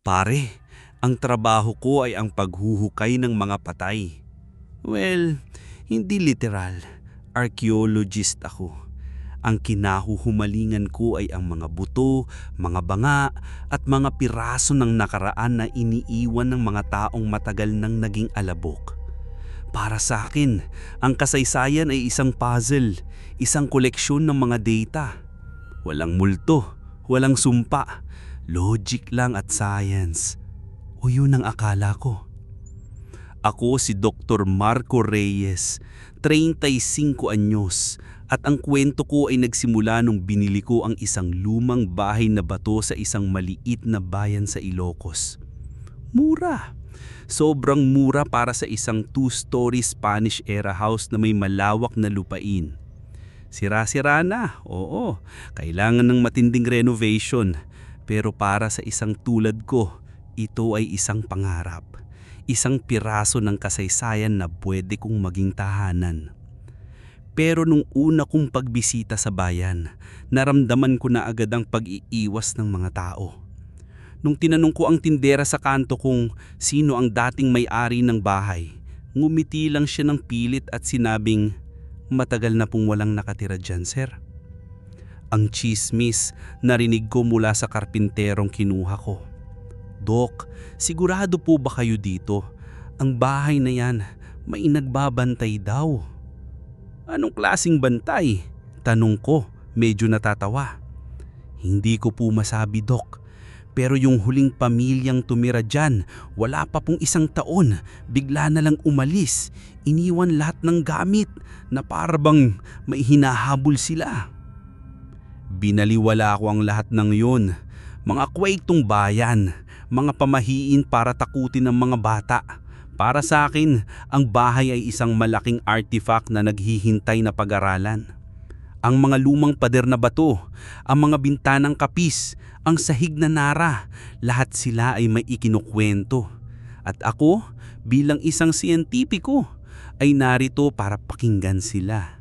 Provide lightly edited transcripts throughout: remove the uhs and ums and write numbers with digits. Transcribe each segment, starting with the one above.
Pare, ang trabaho ko ay ang paghuhukay ng mga patay. Well, hindi literal. Archaeologist ako. Ang kinahuhumalingan ko ay ang mga buto, mga banga, at mga piraso ng nakaraan na iniiwan ng mga taong matagal nang naging alabok. Para sa akin, ang kasaysayan ay isang puzzle, isang koleksyon ng mga data. Walang multo, walang sumpa, logic lang at science. O yun ang akala ko. Ako si Dr. Marco Reyes, 35 anyos, at ang kwento ko ay nagsimula nung binili ko ang isang lumang bahay na bato sa isang maliit na bayan sa Ilocos. Mura. Sobrang mura para sa isang 2-story Spanish-era house na may malawak na lupain. Sira-sira na, oo, kailangan ng matinding renovation. Pero para sa isang tulad ko, ito ay isang pangarap. Isang piraso ng kasaysayan na pwede kong maging tahanan. Pero nung una kong pagbisita sa bayan, naramdaman ko na agad ang pag-iiwas ng mga tao. Nung tinanong ko ang tindera sa kanto kung sino ang dating may-ari ng bahay, ngumiti lang siya ng pilit at sinabing, "Matagal na pong walang nakatira dyan, sir." Ang chismis narinig ko mula sa karpinterong kinuha ko. "Dok, sigurado po ba kayo dito? Ang bahay na yan, may nagbabantay daw." "Anong klaseng bantay?" tanong ko, medyo natatawa. "Hindi ko po masabi, Dok. Pero yung huling pamilyang tumira dyan, wala pa pong 1 taon, bigla na lang umalis. Iniwan lahat ng gamit na parabang may hinahabol sila." Binaliwala ko ang lahat ng yun. Mga kwentong bayan, mga pamahiin para takutin ng mga bata. Para sa akin, ang bahay ay isang malaking artifact na naghihintay na pag-aralan. Ang mga lumang pader na bato, ang mga bintanang kapis, ang sahig na nara, lahat sila ay may ikinukwento. At ako, bilang isang siyentipiko, ay narito para pakinggan sila.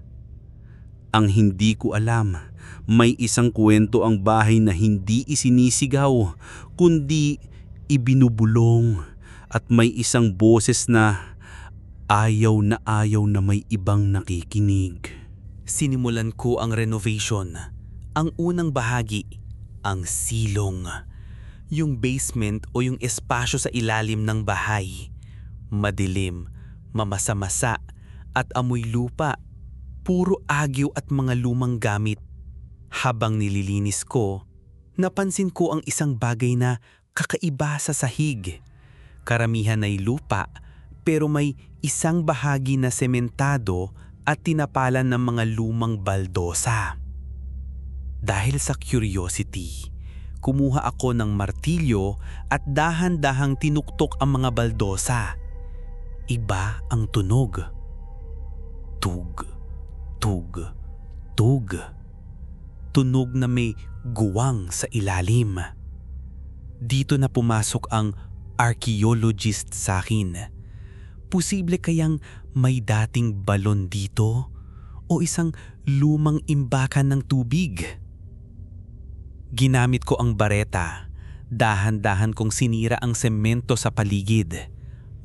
Ang hindi ko alam, may isang kwento ang bahay na hindi isinisigaw, kundi ibinubulong, at may isang boses na ayaw na may ibang nakikinig. Sinimulan ko ang renovation. Ang unang bahagi, ang silong. Yung basement o yung espasyo sa ilalim ng bahay. Madilim, mamasa-masa at amoy lupa. Puro agyo at mga lumang gamit. Habang nililinis ko, napansin ko ang isang bagay na kakaiba sa sahig. Karamihan ay lupa, pero may isang bahagi na sementado at tinapalan ng mga lumang baldosa. Dahil sa curiosity, kumuha ako ng martilyo at dahan-dahang tinuktok ang mga baldosa. Iba ang tunog. Tug, tug, tug. Tunog na may guwang sa ilalim. Dito na pumasok ang archaeologist sa akin. Posible kayang may dating balon dito o isang lumang imbakan ng tubig? Ginamit ko ang bareta. Dahan-dahan kong sinira ang semento sa paligid.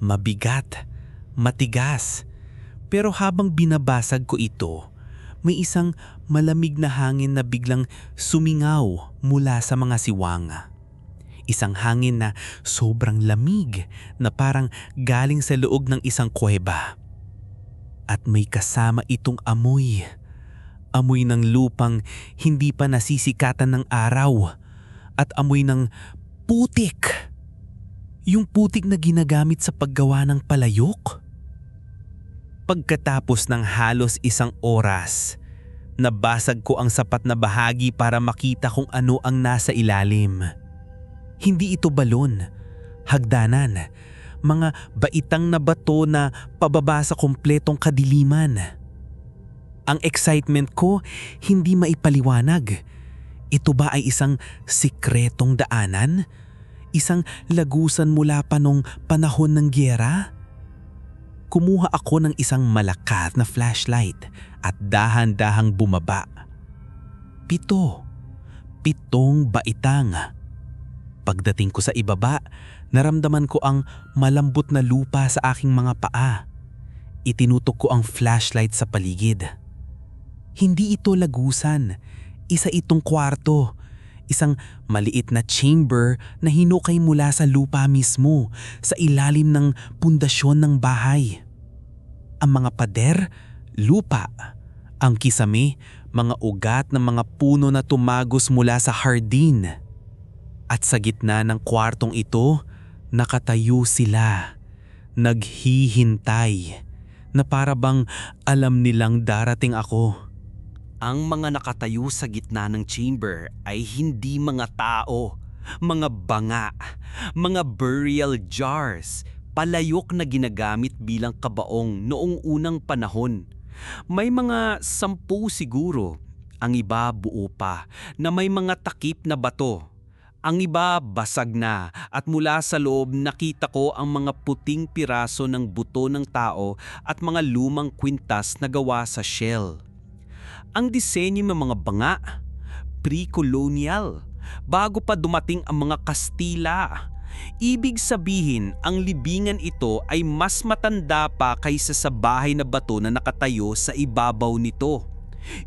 Mabigat, matigas. Pero habang binabasag ko ito, may isang malamig na hangin na biglang sumingaw mula sa mga siwang. Isang hangin na sobrang lamig na parang galing sa loob ng isang kuweba. At may kasama itong amoy. Amoy ng lupang hindi pa nasisikatan ng araw. At amoy ng putik. Yung putik na ginagamit sa paggawa ng palayok. Pagkatapos ng halos 1 oras, nabasag ko ang sapat na bahagi para makita kung ano ang nasa ilalim. Hindi ito balon, hagdanan, mga baitang na bato na pababa sa kompletong kadiliman. Ang excitement ko hindi maipaliwanag. Ito ba ay isang sikretong daanan? Isang lagusan mula pa nung panahon ng giyera? Kumuha ako ng isang malakas na flashlight at dahan-dahang bumaba. 7 baitang. Pagdating ko sa ibaba, naramdaman ko ang malambot na lupa sa aking mga paa. Itinutok ko ang flashlight sa paligid. Hindi ito lagusan, isa itong kwarto. Isang maliit na chamber na hinukay mula sa lupa mismo, sa ilalim ng pundasyon ng bahay. Ang mga pader, lupa. Ang kisame, mga ugat ng mga puno na tumagos mula sa hardin. At sa gitna ng kwartong ito, nakatayo sila, naghihintay, na para bang alam nilang darating ako. Ang mga nakatayo sa gitna ng chamber ay hindi mga tao, mga banga, mga burial jars, palayok na ginagamit bilang kabaong noong unang panahon. May mga 10 siguro, ang iba buo pa, na may mga takip na bato. Ang iba basag na at mula sa loob nakita ko ang mga puting piraso ng buto ng tao at mga lumang kwintas na gawa sa shell. Ang disenyo ng mga banga, pre-colonial, bago pa dumating ang mga Kastila. Ibig sabihin, ang libingan ito ay mas matanda pa kaysa sa bahay na bato na nakatayo sa ibabaw nito.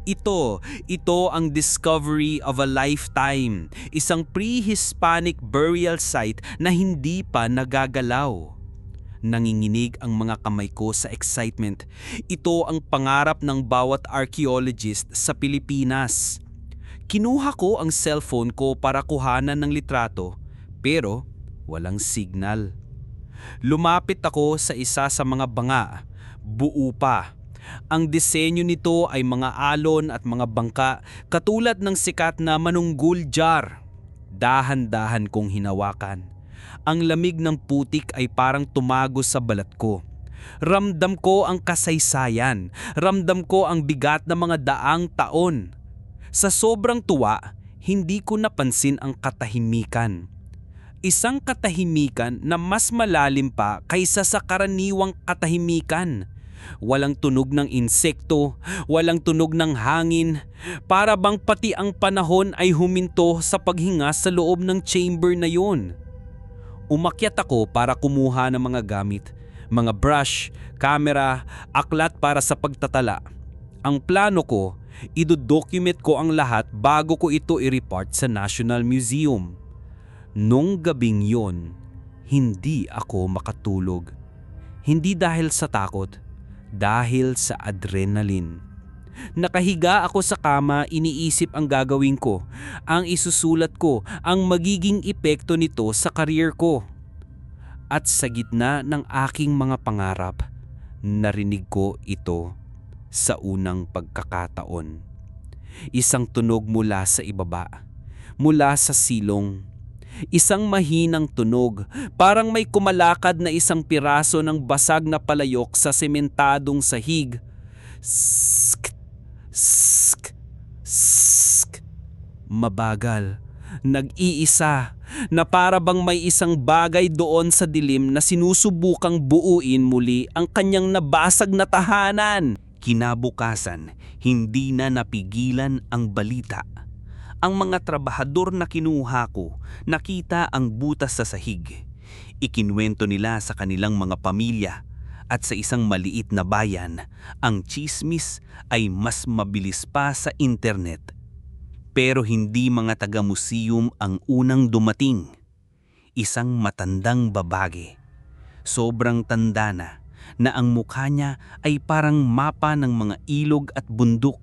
Ito ang discovery of a lifetime, isang pre-Hispanic burial site na hindi pa nagagalaw. Nanginginig ang mga kamay ko sa excitement. Ito ang pangarap ng bawat archaeologist sa Pilipinas. Kinuha ko ang cellphone ko para kuhanan ng litrato, pero walang signal. Lumapit ako sa isa sa mga banga, buo pa. Ang disenyo nito ay mga alon at mga bangka katulad ng sikat na manunggul jar. Dahan-dahan kong hinawakan. Ang lamig ng putik ay parang tumagos sa balat ko. Ramdam ko ang kasaysayan. Ramdam ko ang bigat ng mga daang taon. Sa sobrang tuwa, hindi ko napansin ang katahimikan. Isang katahimikan na mas malalim pa kaysa sa karaniwang katahimikan. Walang tunog ng insekto, walang tunog ng hangin, para bang pati ang panahon ay huminto sa paghinga sa loob ng chamber na yun. Umakyat ako para kumuha ng mga gamit, mga brush, camera, aklat para sa pagtatala. Ang plano ko, idodocument ko ang lahat bago ko ito i-report sa National Museum. Nung gabing yon, hindi ako makatulog. Hindi dahil sa takot, dahil sa adrenaline. Nakahiga ako sa kama, iniisip ang gagawin ko, ang isusulat ko, ang magiging epekto nito sa career ko. At sa gitna ng aking mga pangarap, narinig ko ito sa unang pagkakataon. Isang tunog mula sa ibaba, mula sa silong. Isang mahinang tunog, parang may kumalakad na isang piraso ng basag na palayok sa sementadong sahig. Sk, sk, sk. Mabagal, nag-iisa, na para bang may isang bagay doon sa dilim na sinusubukang buuin muli ang kanyang nabasag na tahanan. Kinabukasan, hindi na napigilan ang balita. Ang mga trabahador na kinuha ko, nakita ang butas sa sahig. Ikinwento nila sa kanilang mga pamilya at sa isang maliit na bayan, ang tsismis ay mas mabilis pa sa internet. Pero hindi mga taga-museum ang unang dumating. Isang matandang babae. Sobrang tanda na ang mukha niya ay parang mapa ng mga ilog at bundok.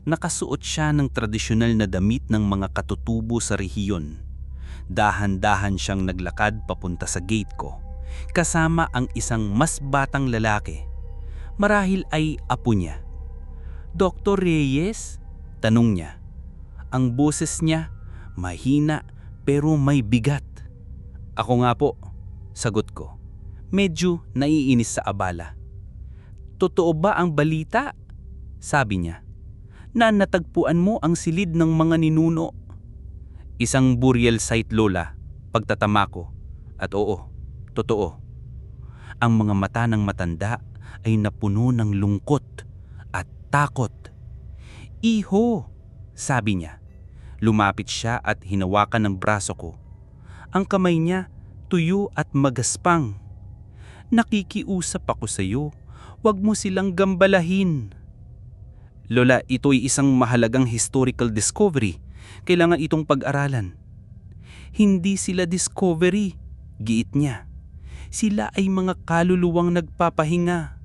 Nakasuot siya ng tradisyonal na damit ng mga katutubo sa rehiyon. Dahan-dahan siyang naglakad papunta sa gate ko, kasama ang isang mas batang lalaki. Marahil ay apo niya. "Dr. Reyes?" tanong niya. Ang boses niya, mahina pero may bigat. "Ako nga po," sagot ko. Medyo naiinis sa abala. "Totoo ba ang balita?" sabi niya. "Na natagpuan mo ang silid ng mga ninuno." "Isang burial site, Lola," pagtatama ko. At oo, totoo. Ang mga mata ng matanda ay napuno ng lungkot at takot. "Iho," sabi niya. Lumapit siya at hinawakan ng braso ko. Ang kamay niya, tuyo at magaspang. Nakikiusap ako sa iyo, huwag mo silang gambalahin. Lola, ito'y isang mahalagang historical discovery. Kailangan itong pag-aralan. Hindi sila discovery, giit niya. Sila ay mga kaluluwang nagpapahinga.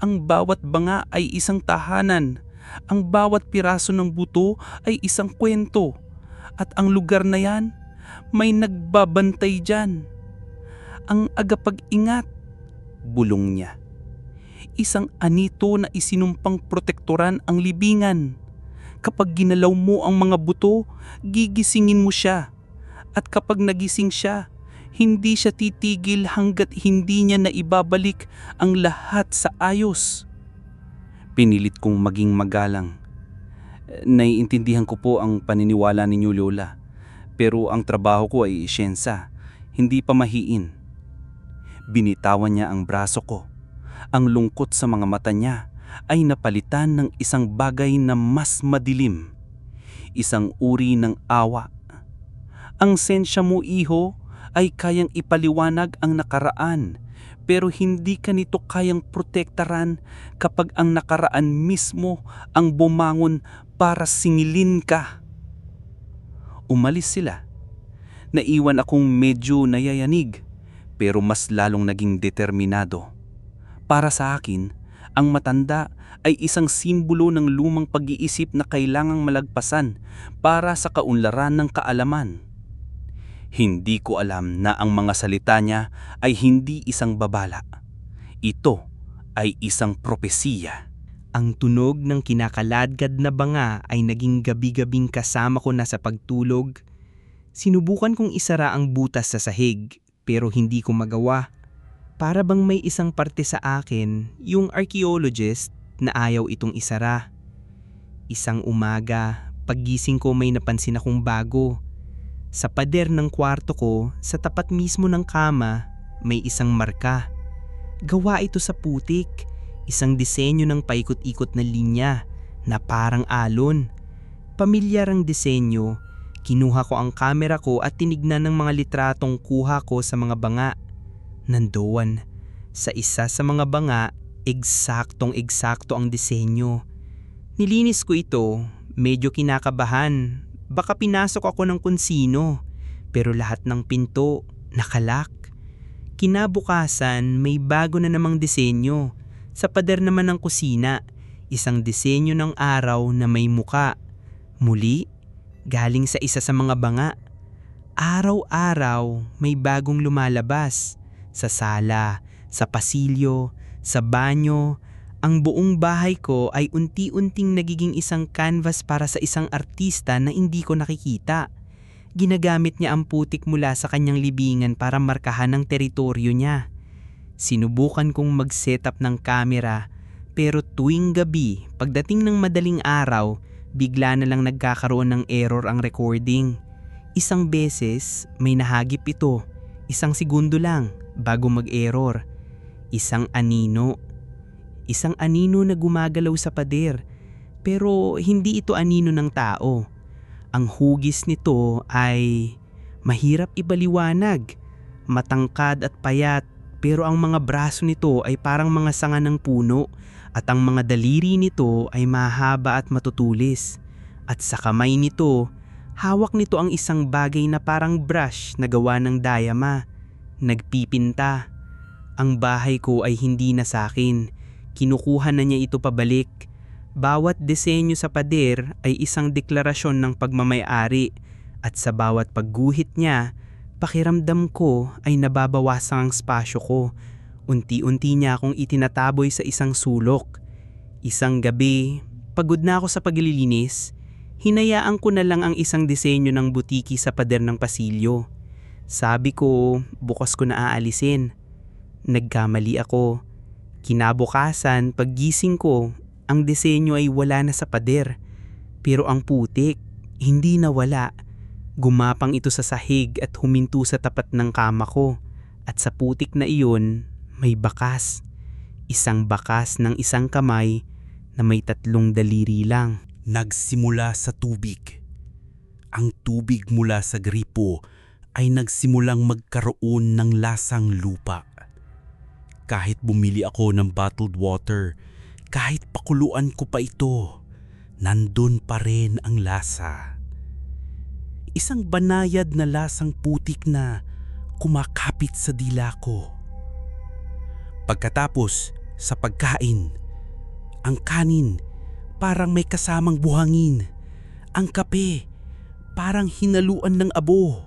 Ang bawat banga ay isang tahanan. Ang bawat piraso ng buto ay isang kwento. At ang lugar na yan, may nagbabantay dyan. Ang agapag-ingat, bulong niya. Isang anito na isinumpang protektoran ang libingan. Kapag ginalaw mo ang mga buto, gigisingin mo siya. At kapag nagising siya, hindi siya titigil hanggat hindi niya naibabalik ang lahat sa ayos. Pinilit kong maging magalang. Naiintindihan ko po ang paniniwala ninyo, Lola. Pero ang trabaho ko ay siyensa, hindi pamahiin. Binitawan niya ang braso ko. Ang lungkot sa mga mata niya ay napalitan ng isang bagay na mas madilim. Isang uri ng awa. Ang sensya mo, iho, ay kayang ipaliwanag ang nakaraan, pero hindi ka nito kayang protektaran kapag ang nakaraan mismo ang bumangon para singilin ka. Umalis sila. Naiwan akong medyo nayayanig, pero mas lalong naging determinado. Para sa akin, ang matanda ay isang simbolo ng lumang pag-iisip na kailangang malagpasan para sa kaunlaran ng kaalaman. Hindi ko alam na ang mga salita niya ay hindi isang babala. Ito ay isang propesiya. Ang tunog ng kinakaladkad na banga ay naging gabi-gabing kasama ko na sa pagtulog. Sinubukan kong isara ang butas sa sahig pero hindi ko magawa. Para bang may isang parte sa akin, yung archaeologist, na ayaw itong isara. Isang umaga, paggising ko may napansin akong bago. Sa pader ng kwarto ko, sa tapat mismo ng kama, may isang marka. Gawa ito sa putik, isang disenyo ng paikot-ikot na linya na parang alon. Pamilyar ang disenyo. Kinuha ko ang kamera ko at tinignan ng mga litratong kuha ko sa mga banga. Nandoon, sa isa sa mga banga, eksaktong-eksakto ang disenyo. Nilinis ko ito, medyo kinakabahan. Baka pinasok ako ng kunsino, pero lahat ng pinto nakalak. Kinabukasan, may bago na namang disenyo. Sa pader naman ng kusina, isang disenyo ng araw na may muka. Muli, galing sa isa sa mga banga. Araw-araw may bagong lumalabas. Sa sala, sa pasilyo, sa banyo, ang buong bahay ko ay unti-unting nagiging isang canvas para sa isang artista na hindi ko nakikita. Ginagamit niya ang putik mula sa kanyang libingan para markahan ang teritoryo niya. Sinubukan kong mag-setup ng kamera, pero tuwing gabi, pagdating ng madaling araw, bigla na lang nagkakaroon ng error ang recording. Isang beses, may nahagip ito, 1 segundo lang bago mag-error. Isang anino na gumagalaw sa pader, pero hindi ito anino ng tao. Ang hugis nito ay mahirap ibaliwanag, matangkad at payat, pero ang mga braso nito ay parang mga sanga ng puno at ang mga daliri nito ay mahaba at matutulis. At sa kamay nito, hawak nito ang isang bagay na parang brush na gawa ng dayama. Nagpipinta. Ang bahay ko ay hindi na sa akin. Kinukuha na niya ito pabalik. Bawat disenyo sa pader ay isang deklarasyon ng pagmamay-ari at sa bawat pagguhit niya, pakiramdam ko ay nababawasan ang spasyo ko. Unti-unti niya akong itinataboy sa isang sulok. Isang gabi, pagod na ako sa paglilinis, hinayaan ko na lang ang isang disenyo ng butiki sa pader ng pasilyo. Sabi ko, bukas ko na aalisin. Nagkamali ako. Kinabukasan, paggising ko, ang disenyo ay wala na sa pader. Pero ang putik, hindi nawala. Gumapang ito sa sahig at huminto sa tapat ng kama ko. At sa putik na iyon, may bakas. Isang bakas ng isang kamay na may 3 daliri lang. Nagsimula sa tubig. Ang tubig mula sa gripo ay nagsimulang magkaroon ng lasang lupa. Kahit bumili ako ng bottled water, kahit pakuluan ko pa ito, nandun pa rin ang lasa. Isang banayad na lasang putik na kumakapit sa dila ko. Pagkatapos sa pagkain, ang kanin parang may kasamang buhangin. Ang kape parang hinaluan ng abo.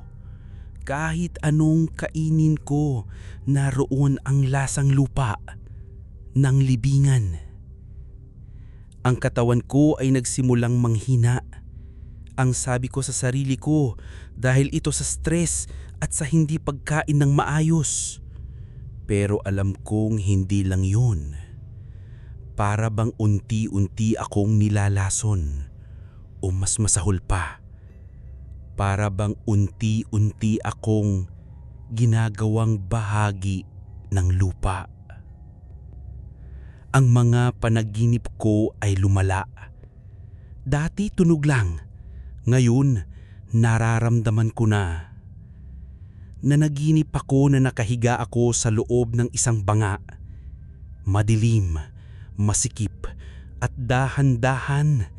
Kahit anong kainin ko, naroon ang lasang lupa ng libingan. Ang katawan ko ay nagsimulang manghina. Ang sabi ko sa sarili ko, dahil ito sa stress at sa hindi pagkain ng maayos. Pero alam kong hindi lang yun. Para bang unti-unti akong nilalason o mas masahol pa. Para bang unti-unti akong ginagawang bahagi ng lupa. Ang mga panaginip ko ay lumala. Dati tunog lang, ngayon nararamdaman ko na. Nanaginip ako na nakahiga ako sa loob ng isang banga. Madilim, masikip at dahan-dahan.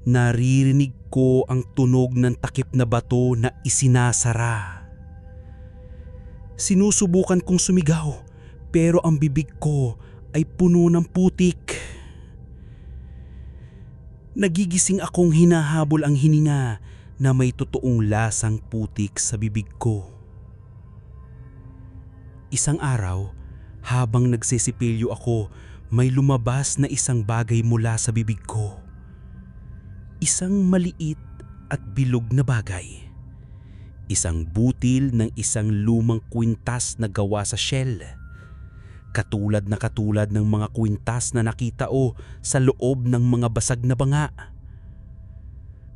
Naririnig ko ang tunog ng takip na bato na isinasara. Sinusubukan kong sumigaw pero ang bibig ko ay puno ng putik. Nagigising akong hinahabol ang hininga na may totoong lasang putik sa bibig ko. Isang araw, habang nagsisipilyo ako, may lumabas na isang bagay mula sa bibig ko. Isang maliit at bilog na bagay. Isang butil ng isang lumang kwintas na gawa sa shell. Katulad ng mga kwintas na nakita o sa loob ng mga basag na banga.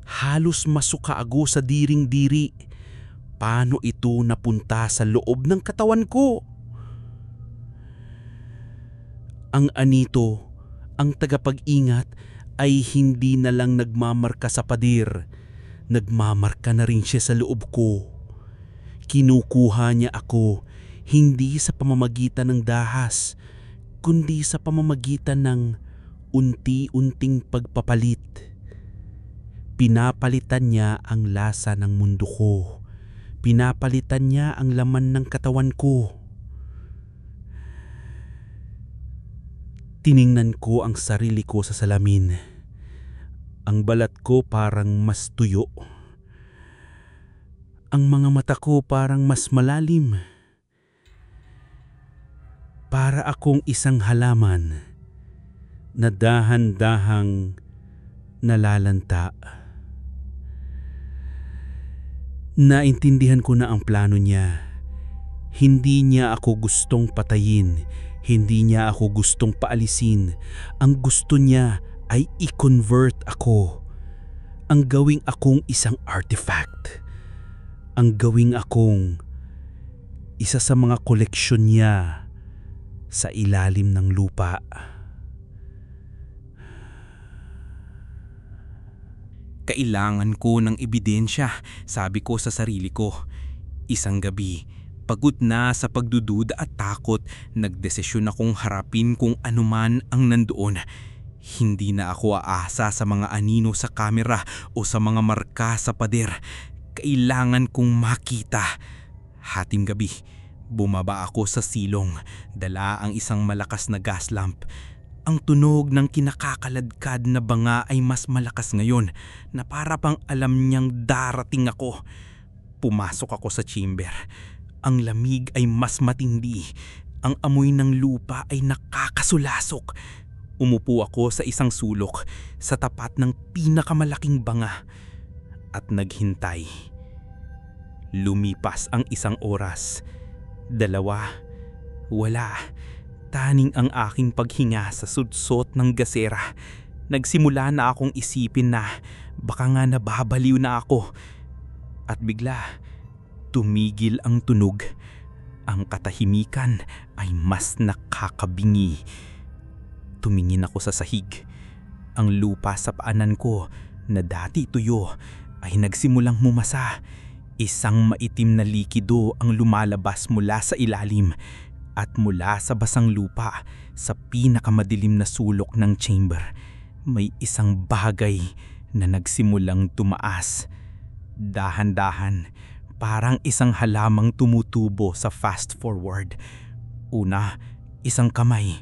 Halos masukaago sa diring-diri. Paano ito napunta sa loob ng katawan ko? Ang anito, ang tagapag-ingat, ay hindi na lang nagmamarka sa pader. Nagmamarka na rin siya sa loob ko. Kinukuha niya ako hindi sa pamamagitan ng dahas, kundi sa pamamagitan ng unti-unting pagpapalit. Pinapalitan niya ang lasa ng mundo ko. Pinapalitan niya ang laman ng katawan ko. Tiningnan ko ang sarili ko sa salamin. Ang balat ko parang mas tuyo. Ang mga mata ko parang mas malalim. Para akong isang halaman na dahan-dahang nalalanta. Naintindihan ko na ang plano niya. Hindi niya ako gustong patayin. Hindi niya ako gustong paalisin. Ang gusto niya ay i-convert ako. Ang gawing akong isang artifact. Ang gawing akong isa sa mga koleksyon niya sa ilalim ng lupa. Kailangan ko ng ebidensya, sabi ko sa sarili ko. Isang gabi, pagod na sa pagdududa at takot, nagdesisyon akong harapin kung anuman ang nandoon. Hindi na ako aasa sa mga anino sa kamera o sa mga marka sa pader. Kailangan kong makita. Hating gabi, bumaba ako sa silong, dala ang isang malakas na gas lamp. Ang tunog ng kinakakaladkad na banga ay mas malakas ngayon na para pang alam niyang darating ako. Pumasok ako sa chamber. Ang lamig ay mas matindi. Ang amoy ng lupa ay nakakasulasok. Umupo ako sa isang sulok sa tapat ng pinakamalaking banga at naghintay. Lumipas ang isang oras. 2, wala. Taning ang aking paghinga sa sudsot ng gasera. Nagsimula na akong isipin na baka nga nababaliw na ako. At bigla, tumigil ang tunog. Ang katahimikan ay mas nakakabingi. Tumingin ako sa sahig. Ang lupa sa paanan ko na dati tuyo ay nagsimulang mumasa. Isang maitim na likido ang lumalabas mula sa ilalim at mula sa basang lupa sa pinakamadilim na sulok ng chamber. May isang bagay na nagsimulang tumaas. Dahan-dahan, parang isang halamang tumutubo sa fast forward. Una, isang kamay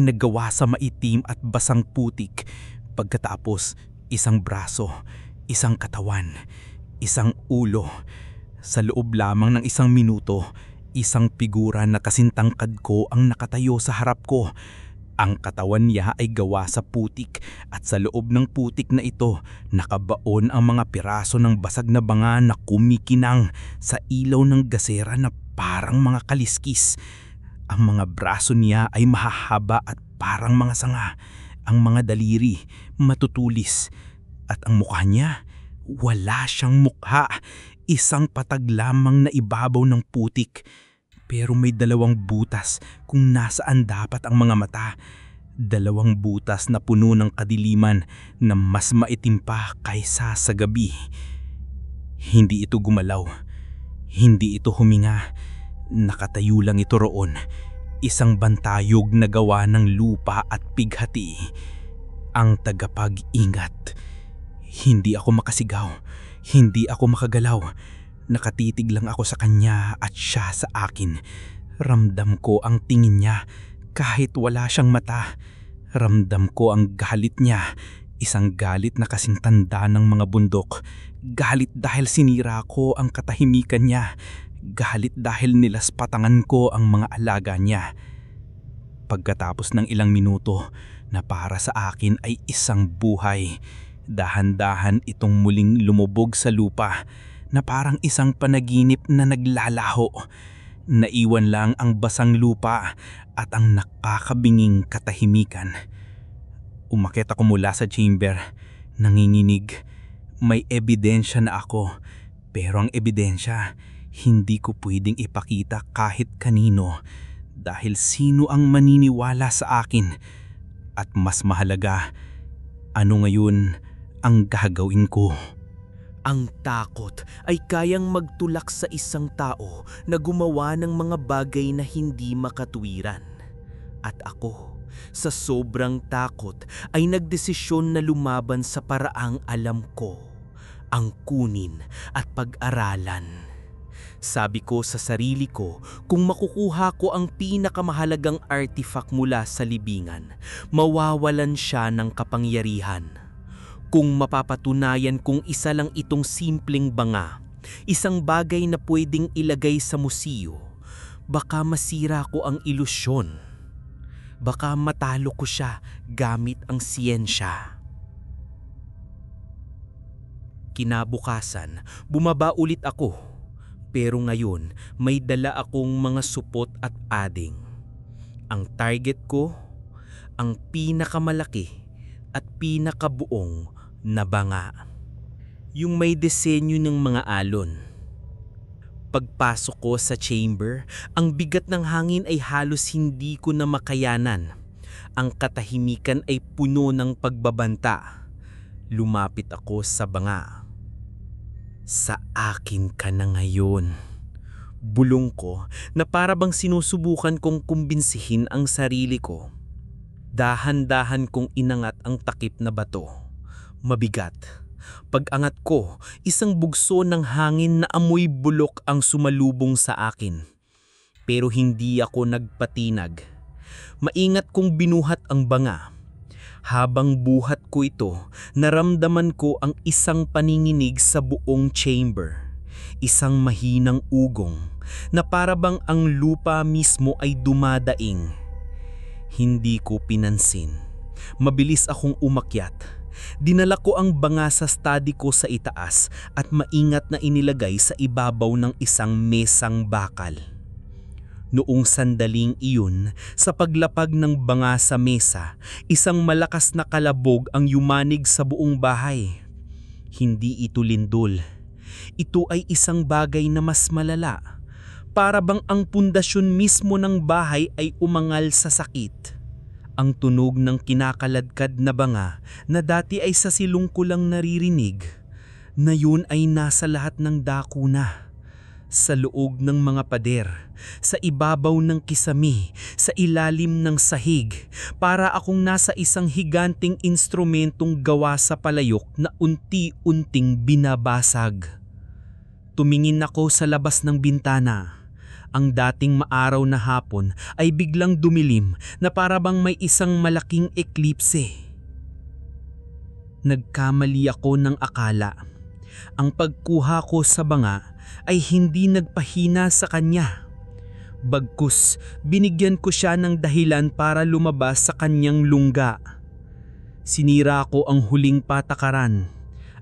na gawa sa maitim at basang putik. Pagkatapos, isang braso, isang katawan, isang ulo. Sa loob lamang ng isang minuto, isang figura na kasintangkad ko ang nakatayo sa harap ko. Ang katawan niya ay gawa sa putik at sa loob ng putik na ito, nakabaon ang mga piraso ng basag na banga na kumikinang sa ilaw ng gasera na parang mga kaliskis. Ang mga braso niya ay mahahaba at parang mga sanga. Ang mga daliri, matutulis. At ang mukha niya, wala siyang mukha. Isang patag lamang na ibabaw ng putik. Pero may dalawang butas kung nasaan dapat ang mga mata. Dalawang butas na puno ng kadiliman na mas maitim pa kaysa sa gabi. Hindi ito gumalaw. Hindi ito huminga. Nakatayo lang ito roon. Isang bantayog na gawa ng lupa at pighati. Ang tagapag-ingat. Hindi ako makasigaw. Hindi ako makagalaw. Nakatitig lang ako sa kanya at siya sa akin. Ramdam ko ang tingin niya kahit wala siyang mata. Ramdam ko ang galit niya. Isang galit na kasing tanda ng mga bundok. Galit dahil sinira ko ang katahimikan niya. Galit dahil nilaspatangan ko ang mga alaga niya. Pagkatapos ng ilang minuto na para sa akin ay isang buhay, dahan-dahan itong muling lumubog sa lupa na parang isang panaginip na naglalaho. Naiwan lang ang basang lupa at ang nakakabinging katahimikan. Umakyat ako mula sa chamber, nanginginig. May ebidensya na ako, pero ang ebidensya hindi ko pwedeng ipakita kahit kanino dahil sino ang maniniwala sa akin. At mas mahalaga, ano ngayon ang gagawin ko? Ang takot ay kayang magtulak sa isang tao na gumawa ng mga bagay na hindi makatuwiran. At ako, sa sobrang takot, ay nagdesisyon na lumaban sa paraang alam ko, ang kunin at pag-aralan. Sabi ko sa sarili ko, kung makukuha ko ang pinakamahalagang artifact mula sa libingan, mawawalan siya ng kapangyarihan. Kung mapapatunayan kung isa lang itong simpleng banga, isang bagay na pwedeng ilagay sa museo, baka masira ko ang ilusyon. Baka matalo ko siya gamit ang siyensya. Kinabukasan, bumaba ulit ako. Pero ngayon, may dala akong mga supot at ading. Ang target ko, ang pinakamalaki at pinakabuong na banga. Yung may disenyo ng mga alon. Pagpasok ko sa chamber, ang bigat ng hangin ay halos hindi ko na makayanan. Ang katahimikan ay puno ng pagbabanta. Lumapit ako sa banga. Sa akin ka na ngayon. Bulong ko na para bang sinusubukan kong kumbinsihin ang sarili ko. Dahan-dahan kong inangat ang takip na bato. Mabigat. Pag-angat ko, isang bugso ng hangin na amoy bulok ang sumalubong sa akin. Pero hindi ako nagpatinag. Maingat kong binuhat ang banga. Habang buhat ko ito, naramdaman ko ang isang paninginig sa buong chamber. Isang mahinang ugong na para bang ang lupa mismo ay dumadaing. Hindi ko pinansin. Mabilis akong umakyat. Dinala ko ang banga sa study ko sa itaas at maingat na inilagay sa ibabaw ng isang mesang bakal. Noong sandaling iyon, sa paglapag ng banga sa mesa, isang malakas na kalabog ang yumanig sa buong bahay. Hindi ito lindol. Ito ay isang bagay na mas malala. Para bang ang pundasyon mismo ng bahay ay umangal sa sakit. Ang tunog ng kinakaladkad na banga na dati ay sa silong ko lang naririnig, na yun ay nasa lahat ng dako na. Sa loob ng mga pader, sa ibabaw ng kisami, sa ilalim ng sahig, para akong nasa isang higanting instrumentong gawa sa palayok na unti-unting binabasag. Tumingin ako sa labas ng bintana. Ang dating maaraw na hapon ay biglang dumilim na para bang may isang malaking eklipse. Nagkamali ako ng akala. Ang pagkuha ko sa banga ay hindi nagpahina sa kanya. Bagkus, binigyan ko siya ng dahilan para lumabas sa kanyang lungga. Sinira ko ang huling patakaran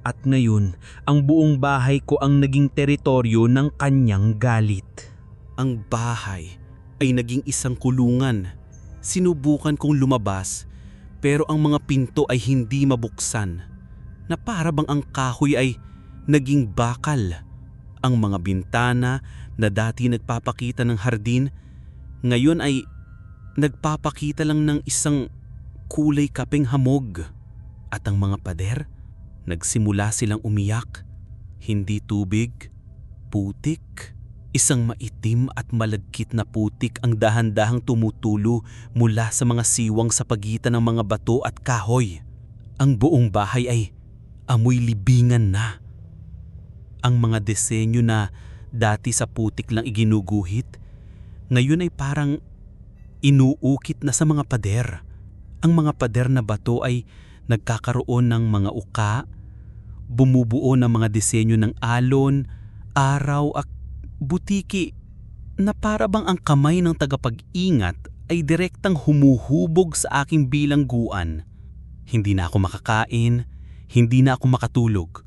at ngayon ang buong bahay ko ang naging teritoryo ng kanyang galit. Ang bahay ay naging isang kulungan. Sinubukan kong lumabas pero ang mga pinto ay hindi mabuksan, na para bang ang kahoy ay naging bakal. Ang mga bintana na dati nagpapakita ng hardin, ngayon ay nagpapakita lang ng isang kulay kapeng hamog. At ang mga pader, nagsimula silang umiyak. Hindi tubig, putik. Isang maitim at malagkit na putik ang dahan-dahang tumutulo mula sa mga siwang sa pagitan ng mga bato at kahoy. Ang buong bahay ay amoy libingan na. Ang mga disenyo na dati sa putik lang iginuguhit, ngayon ay parang inuukit na sa mga pader. Ang mga pader na bato ay nagkakaroon ng mga uka, bumubuo ng mga disenyo ng alon, araw at butiki, na para bang ang kamay ng tagapag-ingat ay direktang humuhubog sa aking bilangguan. Hindi na ako makakain, hindi na ako makatulog.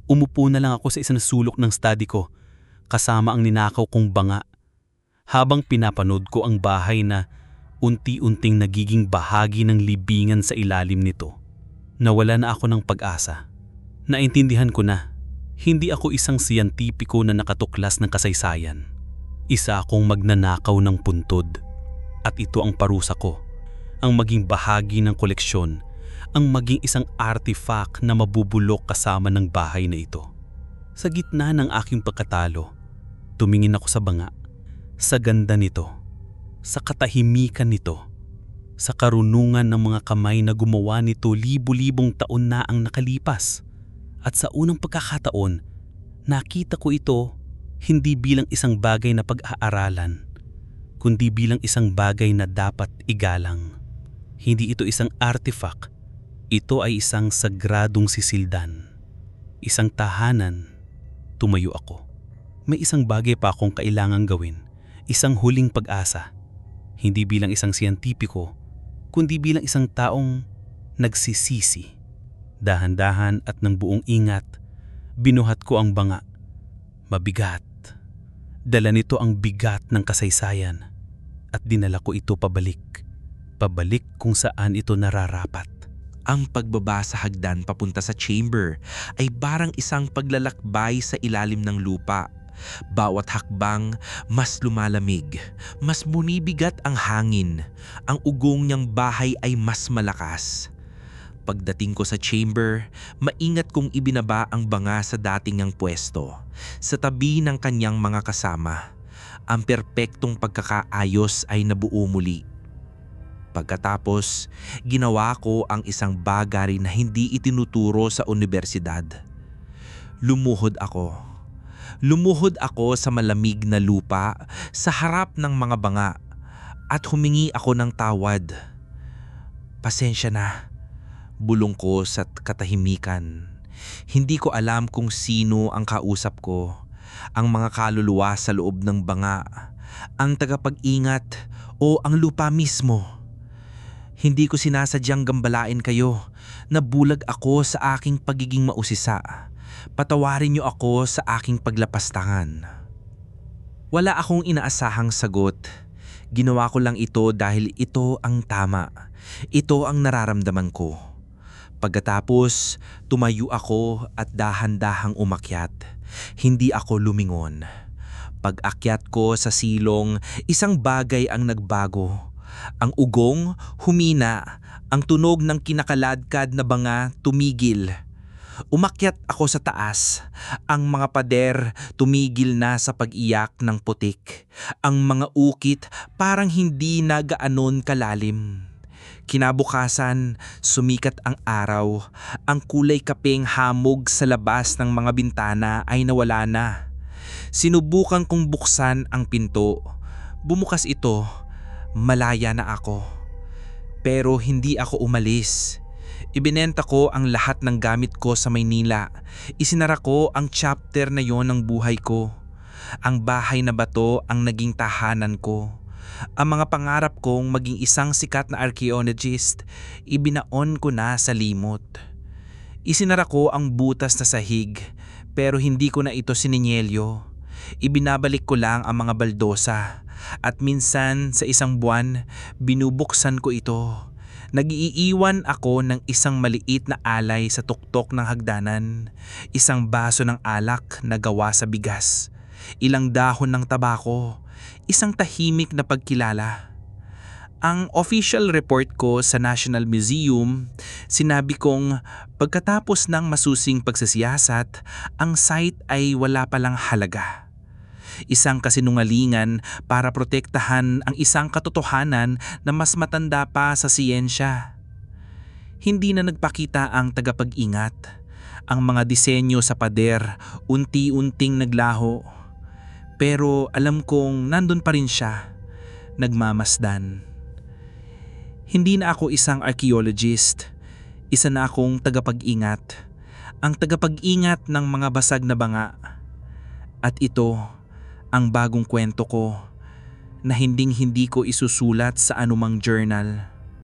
Umupo na lang ako sa isang sulok ng study ko, kasama ang ninakaw kong banga, habang pinapanood ko ang bahay na unti-unting nagiging bahagi ng libingan sa ilalim nito. Nawala na ako ng pag-asa. Naintindihan ko na, hindi ako isang siyentipiko na nakatuklas ng kasaysayan. Isa akong magnanakaw ng puntod. At ito ang parusa ko, ang maging bahagi ng koleksyon, ang maging isang artifact na mabubulok kasama ng bahay na ito. Sa gitna ng aking pagkatalo, tumingin ako sa banga, sa ganda nito, sa katahimikan nito, sa karunungan ng mga kamay na gumawa nito libu-libong taon na ang nakalipas. At sa unang pagkakataon, nakita ko ito hindi bilang isang bagay na pag-aaralan, kundi bilang isang bagay na dapat igalang. Hindi ito isang artifact, ito ay isang sagradong sisildan. Isang tahanan. Tumayo ako. May isang bagay pa akong kailangang gawin, isang huling pag-asa. Hindi bilang isang siyentipiko, kundi bilang isang taong nagsisisi. Dahan-dahan at ng buong ingat, binuhat ko ang banga. Mabigat. Dala nito ang bigat ng kasaysayan at dinala ko ito pabalik. Pabalik kung saan ito nararapat. Ang pagbaba sa hagdan papunta sa chamber ay parang isang paglalakbay sa ilalim ng lupa. Bawat hakbang, mas lumalamig, mas bunibigat ang hangin. Ang ugong niyang bahay ay mas malakas. Pagdating ko sa chamber, maingat kong ibinaba ang banga sa dating niyang pwesto, sa tabi ng kanyang mga kasama. Ang perpektong pagkakaayos ay nabuo muli. Pagkatapos, ginawa ko ang isang bagay na hindi itinuturo sa unibersidad. Lumuhod ako. Lumuhod ako sa malamig na lupa sa harap ng mga banga at humingi ako ng tawad. Pasensya na. Bulong ko sa katahimikan. Hindi ko alam kung sino ang kausap ko, ang mga kaluluwa sa loob ng banga, ang tagapag-ingat o ang lupa mismo. Hindi ko sinasadyang gambalain kayo. Nabulag ako sa aking pagiging mausisa. Patawarin niyo ako sa aking paglapastangan. Wala akong inaasahang sagot. Ginawa ko lang ito dahil ito ang tama. Ito ang nararamdaman ko. Pagkatapos, tumayo ako at dahan-dahang umakyat. Hindi ako lumingon. Pag-akyat ko sa silong, isang bagay ang nagbago. Ang ugong humina, ang tunog ng kinakaladkad na banga tumigil. Umakyat ako sa taas. Ang mga pader tumigil na sa pag-iyak ng putik. Ang mga ukit parang hindi na gaanon kalalim. Kinabukasan, sumikat ang araw. Ang kulay kapeng hamog sa labas ng mga bintana ay nawala na. Sinubukan kong buksan ang pinto. Bumukas ito. Malaya na ako. Pero hindi ako umalis. Ibinenta ko ang lahat ng gamit ko sa Maynila. Isinara ko ang chapter na yon ng buhay ko. Ang bahay na bato ang naging tahanan ko. Ang mga pangarap kong maging isang sikat na archaeologist, ibinaon ko na sa limot. Isinara ko ang butas na sahig, pero hindi ko na ito sininyelyo. Ibinabalik ko lang ang mga baldosa, at minsan sa isang buwan, binubuksan ko ito. Nag-iiwan ako ng isang maliit na alay sa tuktok ng hagdanan, isang baso ng alak na gawa sa bigas, ilang dahon ng tabako, isang tahimik na pagkilala. Ang official report ko sa National Museum, sinabi kong pagkatapos ng masusing pagsasiyasat, ang site ay wala palang halaga. Isang kasinungalingan para protektahan ang isang katotohanan na mas matanda pa sa siyensya. Hindi na nagpakita ang tagapag-ingat. Ang mga disenyo sa pader unti-unting naglaho. Pero alam kong nandun pa rin siya, nagmamasdan. Hindi na ako isang archaeologist. Isa na akong tagapag-ingat. Ang tagapag-ingat ng mga basag na banga. At ito ang bagong kwento ko na hinding-hindi ko isusulat sa anumang journal.